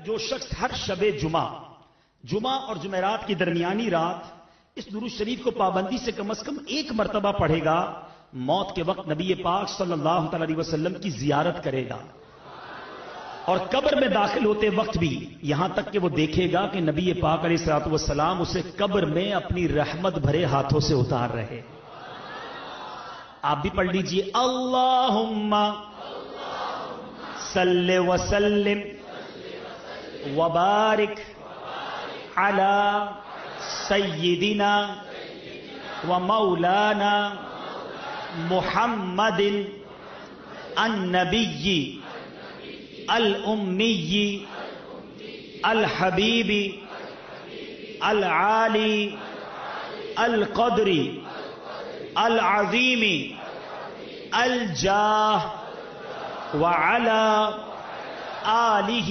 جو شخص ہر شب جمعہ اور جمعرات کی درمیانی رات اس درود شریف کو پابندی سے کم از کم ایک مرتبہ پڑھے گا، موت کے وقت نبی پاک صلی اللہ علیہ وسلم کی زیارت کرے گا، اور قبر میں داخل ہوتے وقت بھی یہاں تک کہ وہ دیکھے گا کہ نبی پاک علیہ الصلوۃ والسلام اسے قبر میں اپنی رحمت بھرے ہاتھوں سے اتار رہے۔ آپ بھی پڑھ لیجئے، اللہم صلی وسلم وبارک علی سیدنا و مولانا محمد النبی الامی الحبیب العالی القدر العظیم الجاہ وعلی آلہ